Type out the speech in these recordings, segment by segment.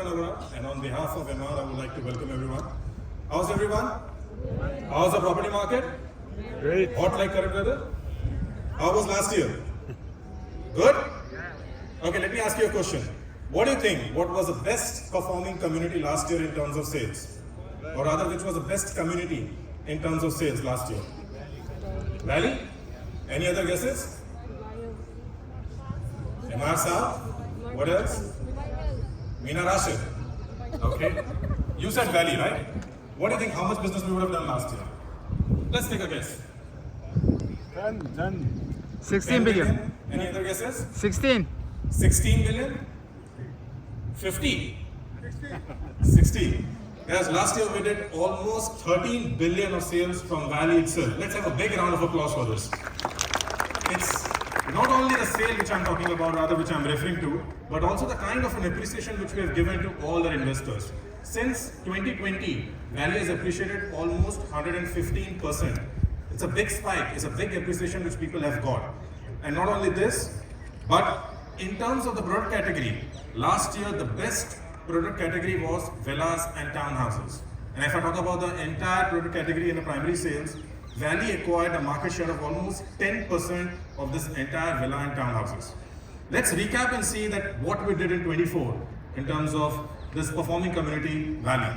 And on behalf of Emaar, I would like to welcome everyone. How's everyone? How's the property market? Great. Hot like current weather? How was last year? Good? Okay, let me ask you a question. What do you think? What was the best performing community last year in terms of sales? Or rather, which was the best community in terms of sales last year? Valley? Any other guesses? Emaar South? What else? Meena Rashid. Okay. You said Valley, right? What do you think? How much business we would have done last year? Let's take a guess. 16 billion. Any other guesses? 16. 16 billion? 50? 16. Yes, last year we did almost 13 billion of sales from Valley itself. Let's have a big round of applause for this. It's not only the sale which I'm talking about, rather which I'm referring to, but also the kind of an appreciation which we have given to all our investors. Since 2020, Valley has appreciated almost 115%. It's a big spike, it's a big appreciation which people have got. And not only this, but in terms of the product category, last year the best product category was villas and townhouses. And if I talk about the entire product category in the primary sales, Valley acquired a market share of almost 10% of this entire villa and townhouses. Let's recap and see that what we did in 24 in terms of this performing community, Valley.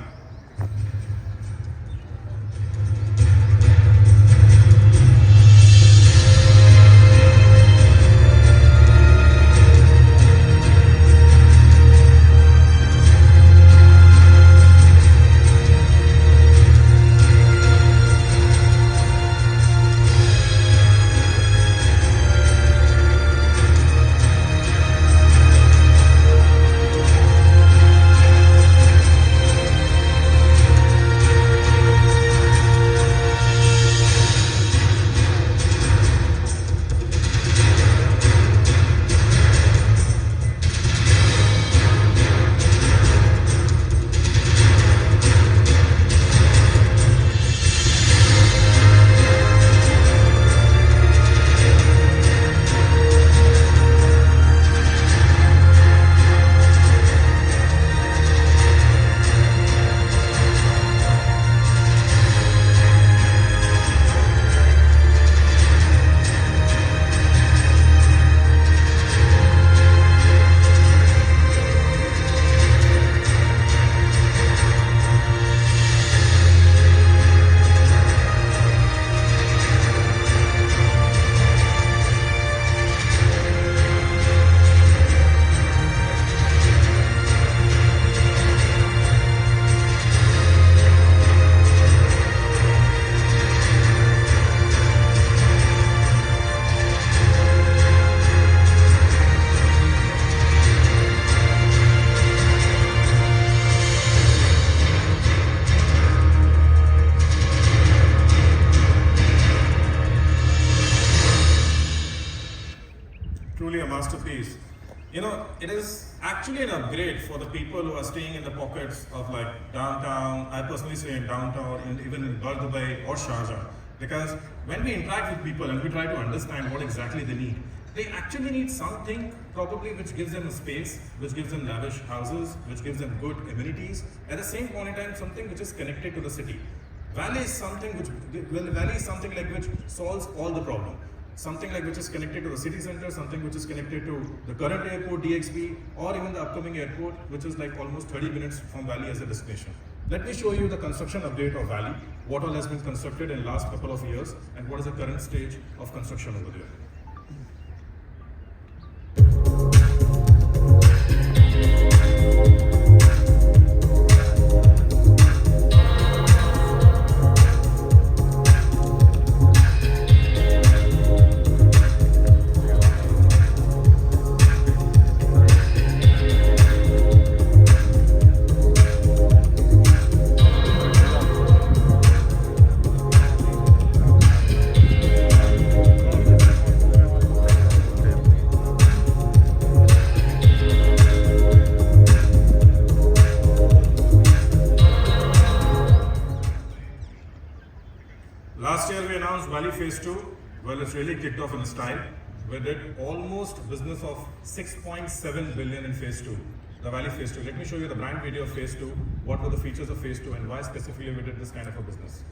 Truly a masterpiece. You know, it is actually an upgrade for the people who are staying in the pockets of like downtown. I personally stay in downtown, and even in Dubai or Sharjah. Because when we interact with people and we try to understand what exactly they actually need something probably which gives them a space, which gives them lavish houses, which gives them good amenities. At the same point in time, something which is connected to the city. Valley is something like which solves all the problem. Something like which is connected to the city center, something which is connected to the current airport, DXB, or even the upcoming airport, which is like almost 30 minutes from Valley as a destination. Let me show you the construction update of Valley, what all has been constructed in the last couple of years, and what is the current stage of construction over there. Last year we announced Valley Phase 2. Well, it's really kicked off in a style. We did almost business of 6.7 billion in Phase 2. the Valley Phase 2. Let me show you the brand video of Phase 2, what were the features of Phase 2 and why specifically we did this kind of a business.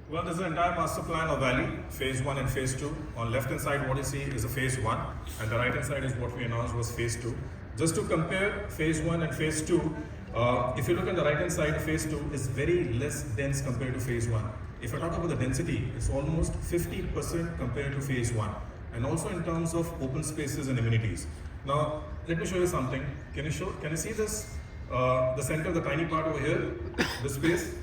Well, this is the entire master plan of Valley, Phase 1 and Phase 2. On left hand side, what you see is a Phase 1, and the right hand side is what we announced was Phase 2. Just to compare Phase 1 and Phase 2, if you look at the right hand side, Phase 2 is very less dense compared to Phase 1. If I talk about the density, it's almost 50% compared to Phase 1, and also in terms of open spaces and amenities. Now, let me show you something. Can you see this? The center, the tiny part over here, this space?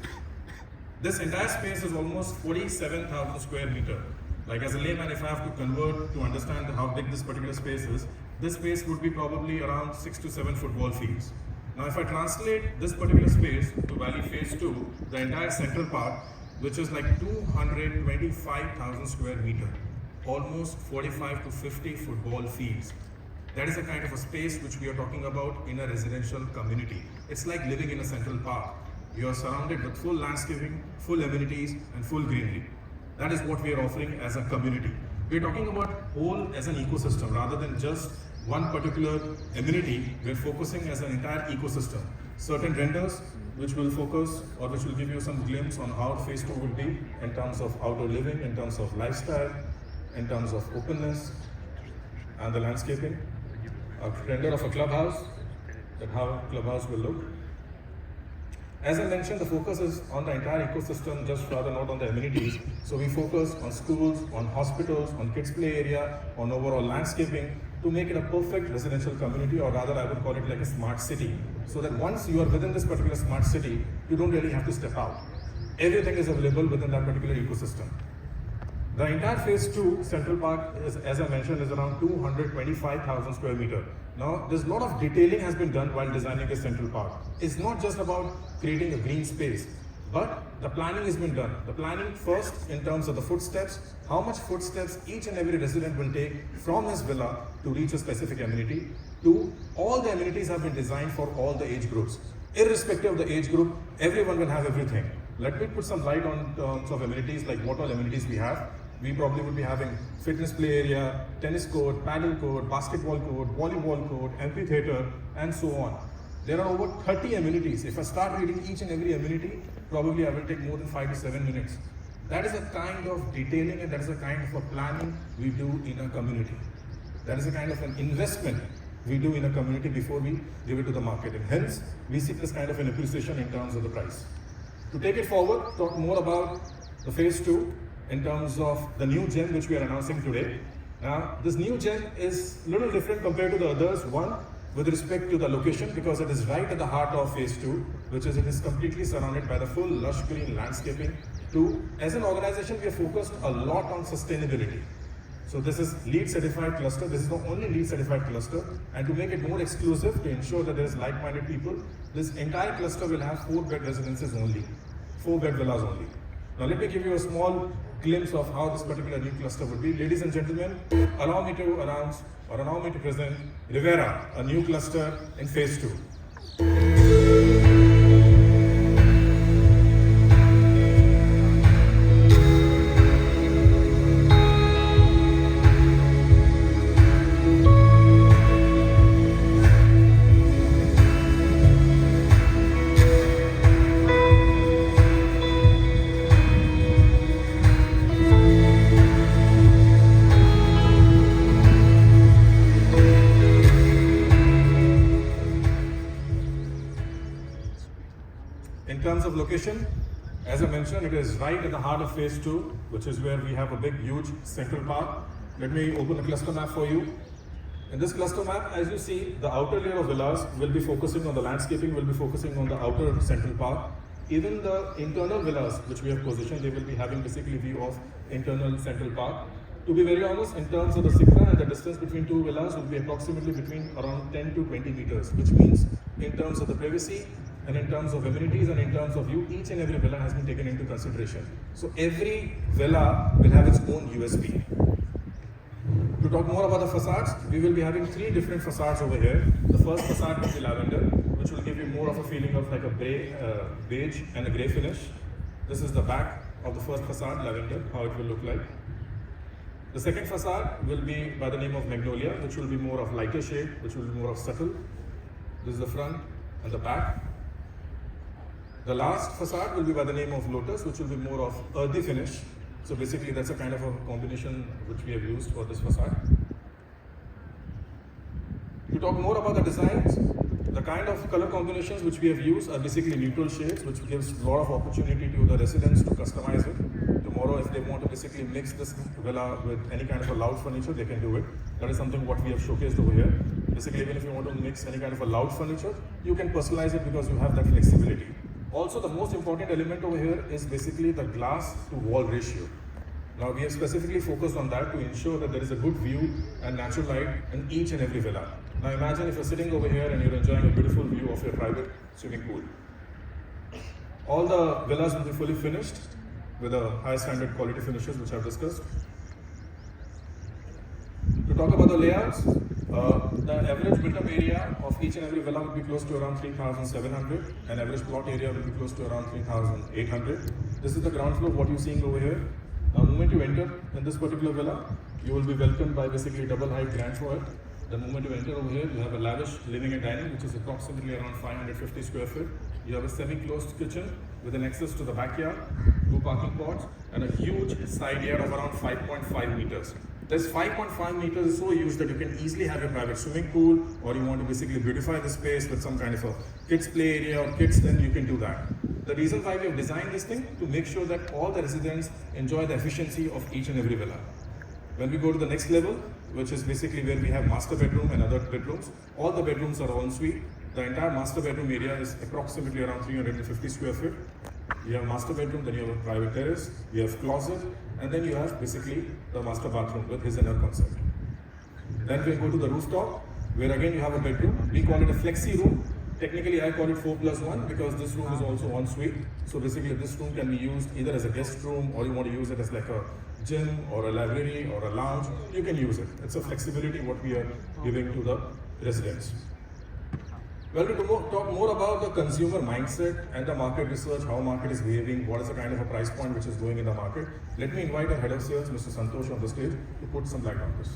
This entire space is almost 47,000 square meter. Like as a layman, if I have to convert to understand how big this particular space is, this space would be probably around 6 to 7 football fields. Now if I translate this particular space to Valley Phase 2, the entire central part, which is like 225,000 square meter, almost 45 to 50 football fields. That is the kind of a space which we are talking about in a residential community. It's like living in a central park. You are surrounded with full landscaping, full amenities, and full greenery. That is what we are offering as a community. We are talking about whole as an ecosystem rather than just one particular amenity. We are focusing as an entire ecosystem. Certain vendors which will focus or which will give you some glimpse on how Phase 2 will be in terms of outdoor living, in terms of lifestyle, in terms of openness and the landscaping. A render of a clubhouse, and how clubhouse will look. As I mentioned, the focus is on the entire ecosystem, just rather not on the amenities. So we focus on schools, on hospitals, on kids play area, on overall landscaping to make it a perfect residential community, or rather I would call it like a smart city. So that once you are within this particular smart city, you don't really have to step out. Everything is available within that particular ecosystem. The entire Phase 2 Central Park, is, as I mentioned, is around 225,000 square meter. Now, there's a lot of detailing has been done while designing a Central Park. It's not just about creating a green space, but the planning has been done. The planning first in terms of the footsteps, how much footsteps each and every resident will take from his villa to reach a specific amenity, to all the amenities have been designed for all the age groups. Irrespective of the age group, everyone will have everything. Let me put some light on terms of amenities, like what all amenities we have. We probably would be having fitness play area, tennis court, paddle court, basketball court, volleyball court, amphitheater, and so on. There are over 30 amenities. If I start reading each and every amenity, probably I will take more than 5 to 7 minutes. That is a kind of detailing and that is a kind of a planning we do in a community. That is a kind of an investment we do in a community before we give it to the market. And hence, we see this kind of an appreciation in terms of the price. To take it forward, talk more about the Phase 2 in terms of the new gem which we are announcing today. Now, this new gem is a little different compared to the others. One, with respect to the location, because it is right at the heart of Phase 2, which is it is completely surrounded by the full lush green landscaping. Two, as an organization, we are focused a lot on sustainability. So this is LEED certified cluster. This is the only LEED certified cluster. And to make it more exclusive, to ensure that there is like-minded people, this entire cluster will have 4-bed residences only, 4-bed villas only. Now let me give you a small glimpse of how this particular new cluster would be. Ladies and gentlemen, allow me to announce or allow me to present Rivera, a new cluster in Phase 2. location, as I mentioned, it is right at the heart of phase 2, which is where we have a big, huge central park. Let me open the cluster map for you. In this cluster map, as you see, the outer layer of villas will be focusing on the landscaping, will be focusing on the outer central park. Even the internal villas which we have positioned, they will be having basically view of internal central park. To be very honest, in terms of the Sikra and the distance between two villas will be approximately between around 10 to 20 meters, which means in terms of the privacy and in terms of amenities and in terms of view, each and every villa has been taken into consideration. So every villa will have its own USP. To talk more about the facades, we will be having 3 different facades over here. The first facade will be lavender, which will give you more of a feeling of like a beige and a grey finish. This is the back of the first facade, lavender, how it will look like. The second facade will be by the name of magnolia, which will be more of lighter shade, which will be more of subtle. This is the front and the back. The last facade will be by the name of lotus, which will be more of earthy finish. So basically that's a kind of a combination which we have used for this facade. To talk more about the designs, the kind of color combinations which we have used are basically neutral shades, which gives a lot of opportunity to the residents to customize it. Tomorrow, if they want to basically mix this villa with any kind of a loud furniture, they can do it. That is something what we have showcased over here. Basically, even if you want to mix any kind of a loud furniture, you can personalize it because you have that flexibility. Also, the most important element over here is basically the glass to wall ratio. Now, we have specifically focused on that to ensure that there is a good view and natural light in each and every villa. Now, imagine if you're sitting over here and you're enjoying a beautiful view of your private swimming pool. All the villas will be fully finished with a high standard quality finishes, which I've discussed. To talk about the layouts, the average built-up area of each and every villa will be close to around 3,700, and average plot area will be close to around 3,800. This is the ground floor, what you're seeing over here. Now, the moment you enter in this particular villa, you will be welcomed by basically double height grand foyer. The moment you enter over here, you have a lavish living and dining, which is approximately around 550 square feet. You have a semi-closed kitchen with an access to the backyard, 2 parking spots, and a huge side yard of around 5.5 meters. This 5.5 meters is so huge that you can easily have a private swimming pool, or you want to basically beautify the space with some kind of a kids play area or kids, then you can do that. The reason why we have designed this thing to make sure that all the residents enjoy the efficiency of each and every villa. When we go to the next level, which is basically where we have master bedroom and other bedrooms, all the bedrooms are en suite. The entire master bedroom area is approximately around 350 square feet. You have master bedroom, then you have a private terrace, you have closet, and then you have basically the master bathroom with his inner concept. Then we go to the rooftop, where again you have a bedroom. We call it a flexi room. Technically, I call it 4+1 because this room is also en suite. So basically, this room can be used either as a guest room, or you want to use it as like a gym or a library or a lounge. You can use it. It's a flexibility what we are giving to the residents. Well, to talk more about the consumer mindset and the market research, how market is behaving, what is the kind of a price point which is going in the market, let me invite our head of sales, Mr. Santosh, on the stage to put some light on this.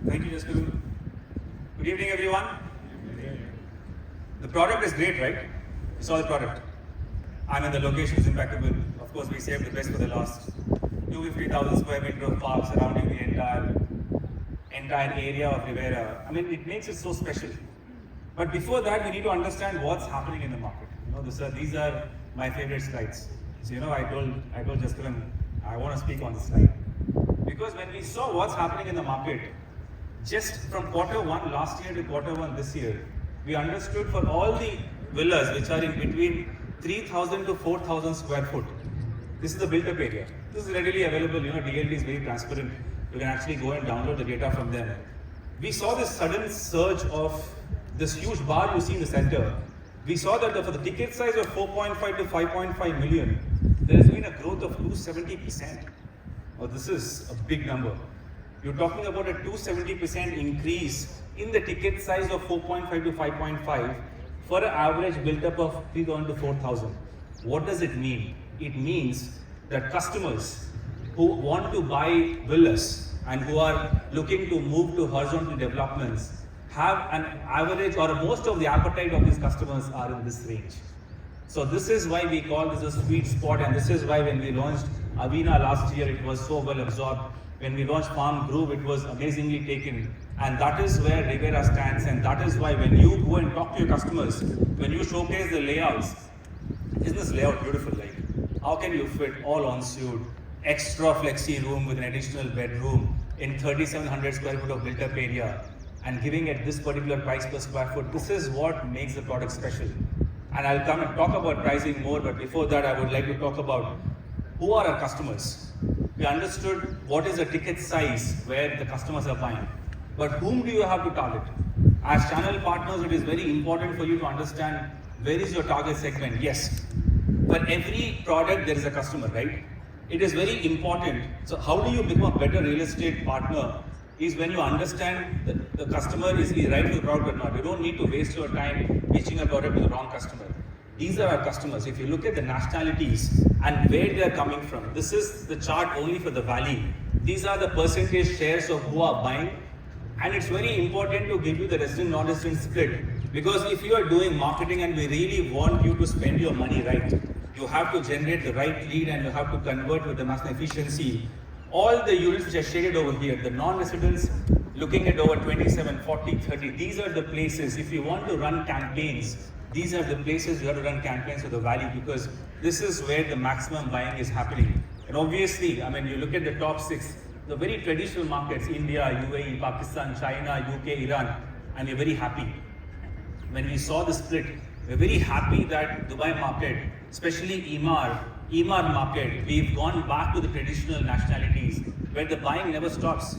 Thank you, Jasku. Good evening, everyone. The product is great, right? You saw the product. I mean, the location is impeccable. Of course, we saved the best for the last. 250,000 square meter of park surrounding the entire area of Rivera. I mean, it makes it so special. But before that, we need to understand what's happening in the market. You know, these are my favorite slides. So, you know, I told Jasku, I want to speak on this slide. Because when we saw what's happening in the market, just from Q1 last year to Q1 this year, we understood for all the villas which are in between 3,000 to 4,000 square foot, this is the built-up area. This is readily available. You know, DLD is very transparent. You can actually go and download the data from them. We saw this sudden surge of this huge bar you see in the center. We saw that for the ticket size of 4.5 to 5.5 million, there has been a growth of 270%. Oh, this is a big number. You're talking about a 270% increase in the ticket size of 4.5 to 5.5 for an average built up of 3,000 to 4,000. What does it mean? It means that customers who want to buy villas and who are looking to move to horizontal developments have an average, or most of the appetite of these customers are in this range. So this is why we call this a sweet spot, and this is why when we launched Avina last year, it was so well absorbed. When we launched Farm Grove, it was amazingly taken. And that is where Rivera stands, and that is why when you go and talk to your customers, when you showcase the layouts, isn't this layout beautiful? Like, how can you fit all ensuite, extra flexi room with an additional bedroom in 3,700 square foot of built-up area, and giving it this particular price per square foot? This is what makes the product special. And I'll come and talk about pricing more, but before that, I would like to talk about who are our customers. We understood what is the ticket size where the customers are buying, but whom do you have to target? As channel partners, it is very important for you to understand where is your target segment. Yes, for every product there is a customer, right? It is very important. So how do you become a better real estate partner is when you understand that the customer is right for the product or not. You don't need to waste your time pitching a product to the wrong customer. These are our customers. If you look at the nationalities and where they are coming from, this is the chart only for the valley. These are the percentage shares of who are buying. And it's very important to give you the resident non-resident split, because if you are doing marketing and we really want you to spend your money right, you have to generate the right lead and you have to convert with the maximum efficiency. All the units which are shaded over here, the non-residents looking at over 27, 40, 30, these are the places. If you want to run campaigns, these are the places you have to run campaigns for the valley, because this is where the maximum buying is happening. And obviously, I mean, you look at the top 6, the very traditional markets, India, UAE, Pakistan, China, UK, Iran, and we're very happy. When we saw the split, we're very happy that Dubai market, especially Emaar market, we've gone back to the traditional nationalities where the buying never stops.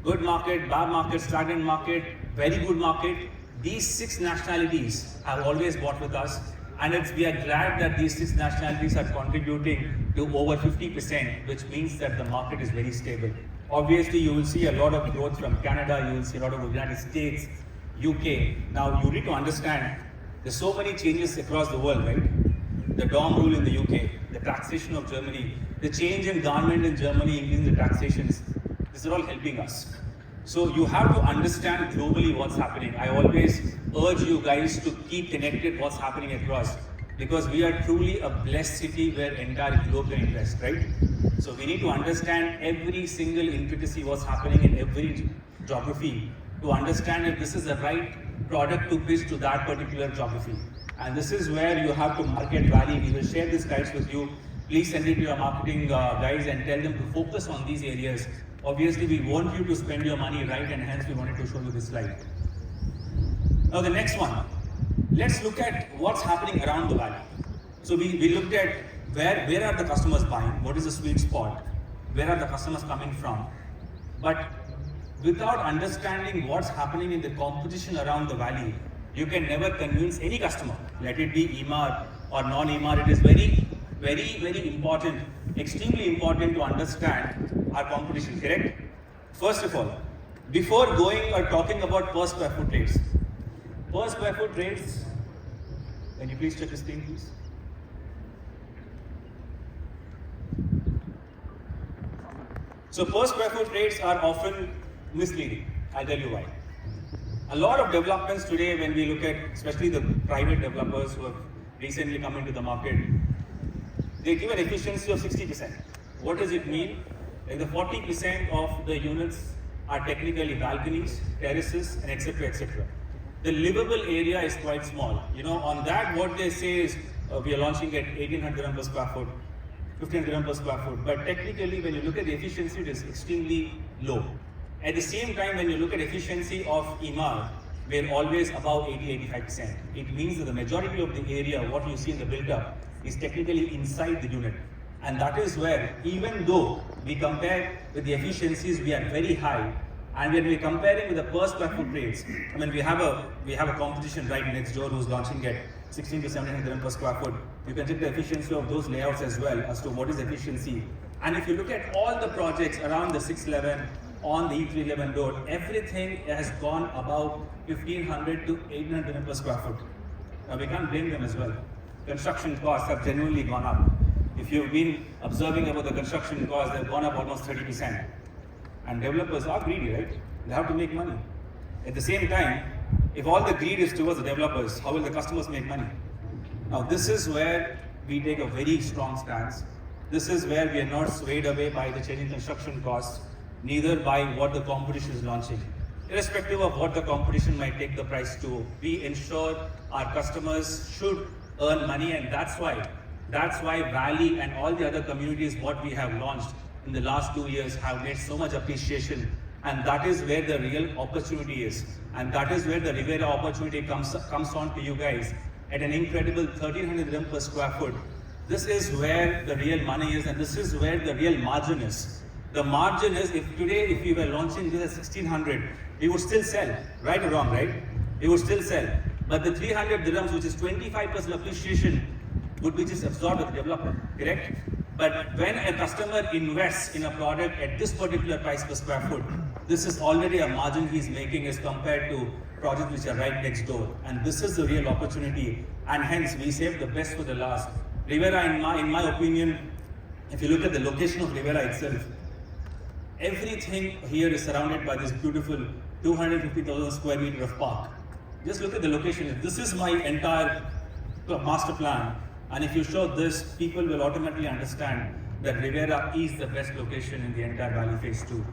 Good market, bad market, stagnant market, very good market. These 6 nationalities have always bought with us, and we are glad that these 6 nationalities are contributing to over 50%, which means that the market is very stable. Obviously, you will see a lot of growth from Canada, you will see a lot of the United States, UK. Now, you need to understand, there's so many changes across the world, right? The DOM rule in the UK, the taxation of Germany, the change in government in Germany, increasing the taxations, these are all helping us. So you have to understand globally what's happening. I always urge you guys to keep connected what's happening across, because we are truly a blessed city where entire globe can invest, right? So we need to understand every single intricacy what's happening in every geography to understand if this is the right product to pitch to that particular geography. And this is where you have to market value. We will share these slides with you. Please send it to your marketing guys and tell them to focus on these areas. Obviously, we want you to spend your money right, and hence we wanted to show you this slide. Now the next one, let's look at what's happening around the valley. So we looked at where are the customers buying, what is the sweet spot, where are the customers coming from. But without understanding what's happening in the competition around the valley, you can never convince any customer, let it be Emaar or non-Emaar. It is very, very, very important, extremely important to understand our competition, correct? First of all, before going or talking about per square foot rates, can you please check the screen, please? So per square foot rates are often misleading. I'll tell you why. A lot of developments today, when we look at, especially the private developers who have recently come into the market, they give an efficiency of 60%. What does it mean? Like the 40% of the units are technically balconies, terraces, and etc. etc. The livable area is quite small. You know, on that, what they say is we are launching at 1800 dirham per square foot, 1500 dirham per square foot. But technically, when you look at the efficiency, it is extremely low. At the same time, when you look at efficiency of Emaar, we're always above 80-85%. It means that the majority of the area, what you see in the build-up, is technically inside the unit. And that is where, even though we compare with the efficiencies, we are very high. And when we're comparing with the per square foot rates, I mean, we have a competition right next door who's launching at 16 to 1700 dirham per square foot. You can check the efficiency of those layouts as well as to what is efficiency. And if you look at all the projects around the 611, on the E311 road, everything has gone above 1500 to 800 dirham per square foot. Now we can't blame them as well. Construction costs have genuinely gone up. If you've been observing about the construction costs, they've gone up almost 30%. And developers are greedy, right? They have to make money. At the same time, if all the greed is towards the developers, how will the customers make money? Now this is where we take a very strong stance. This is where we are not swayed away by the changing construction costs. neither by what the competition is launching. Irrespective of what the competition might take the price to, we ensure our customers should earn money, and that's why Valley and all the other communities what we have launched in the last 2 years have made so much appreciation, and that is where the real opportunity is, and that is where the Rivera opportunity comes on to you guys at an incredible 1300 dirham per square foot. This is where the real money is, and this is where the real margin is. The margin is, if we were launching this at 1600, we would still sell, right or wrong, right? We would still sell. But the 300 dirhams, which is 25% appreciation, would be just absorbed by the developer, correct? But when a customer invests in a product at this particular price per square foot, this is already a margin he's making as compared to projects which are right next door. And this is the real opportunity, and hence we save the best for the last. Rivera, in my opinion, if you look at the location of Rivera itself, everything here is surrounded by this beautiful 250,000 square meter of park. Just look at the location. This is my entire master plan, and if you show this, people will automatically understand that Rivera is the best location in the entire Valley Phase 2.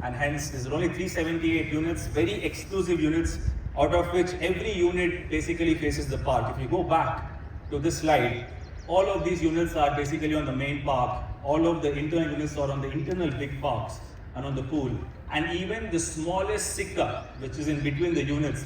And hence, there are only 378 units, very exclusive units, out of which every unit basically faces the park. If you go back to this slide, all of these units are basically on the main park. All of the internal units are on the internal big parks and on the pool. And even the smallest sikka, which is in between the units,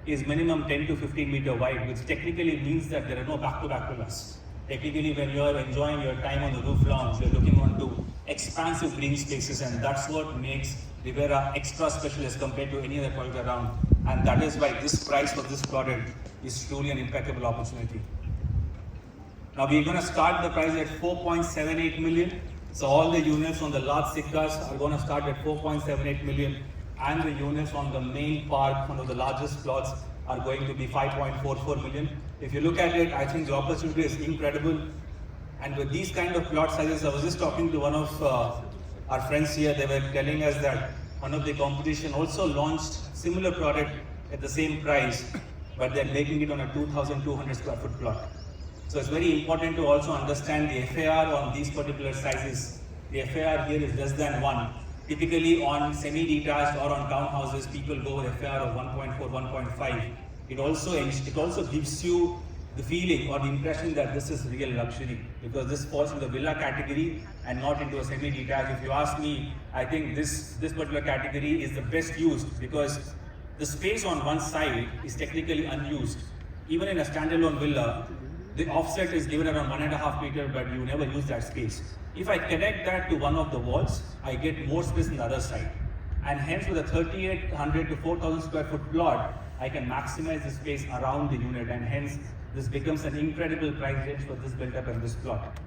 is minimum 10 to 15 meter wide, which technically means that there are no back-to-back villas. Technically, when you are enjoying your time on the roof lounge, you're looking onto expansive green spaces, and that's what makes Rivera extra special as compared to any other product around. And that is why this price for this product is truly an impeccable opportunity. Now we're going to start the price at 4.78 million. So all the units on the large sikkas are going to start at 4.78 million, and the units on the main park, one of the largest plots, are going to be 5.44 million. If you look at it, I think the opportunity is incredible. And with these kind of plot sizes, I was just talking to one of our friends here. They were telling us that one of the competition also launched similar product at the same price, but they're making it on a 2,200 square foot plot. So it's very important to also understand the FAR on these particular sizes. The FAR here is less than 1. Typically on semi-detached or on townhouses, people go with FAR of 1.4, 1.5. It also gives you the feeling or the impression that this is real luxury, because this falls into the villa category and not into a semi-detached. If you ask me, I think this particular category is the best used, because the space on one side is technically unused. Even in a standalone villa, the offset is given around 1.5 meters, but you never use that space. If I connect that to one of the walls, I get more space on the other side. And hence with a 3,800 to 4,000 square foot plot, I can maximize the space around the unit, and hence this becomes an incredible price range for this built-up and this plot.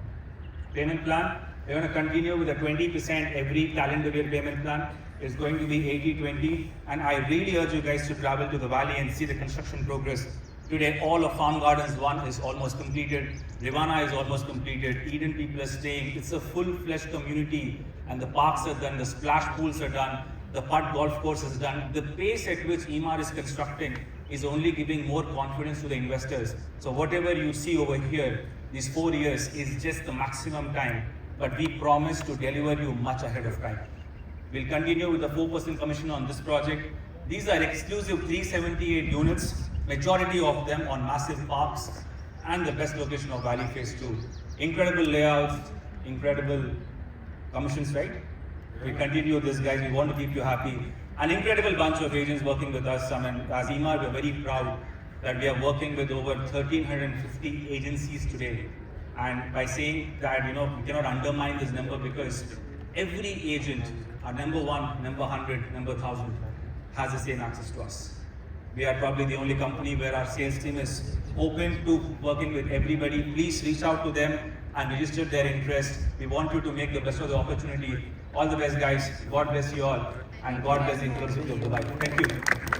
Payment plan, we're going to continue with a 20% every calendar year payment plan. It's going to be 80-20, and I really urge you guys to travel to the valley and see the construction progress. Today, all of Farm Gardens 1 is almost completed. Rivana is almost completed. Eden people are staying. It's a full-fledged community, and the parks are done, the splash pools are done, the putt golf course is done. The pace at which Emaar is constructing is only giving more confidence to the investors. So whatever you see over here, these 4 years is just the maximum time, but we promise to deliver you much ahead of time. We'll continue with the 4% commission on this project. These are exclusive 378 units, majority of them on massive parks and the best location of Valley Phase 2. Incredible layouts, incredible commissions, right? We continue this, guys. We want to keep you happy. An incredible bunch of agents working with us. I mean, as Emaar, we're very proud that we are working with over 1,350 agencies today. And by saying that, we cannot undermine this number, because every agent, our number 1, number 100, number 1,000, has the same access to us. We are probably the only company where our sales team is open to working with everybody. Please reach out to them and register their interest. We want you to make the best of the opportunity. All the best, guys. God bless you all, and God bless the University of Dubai. Thank you.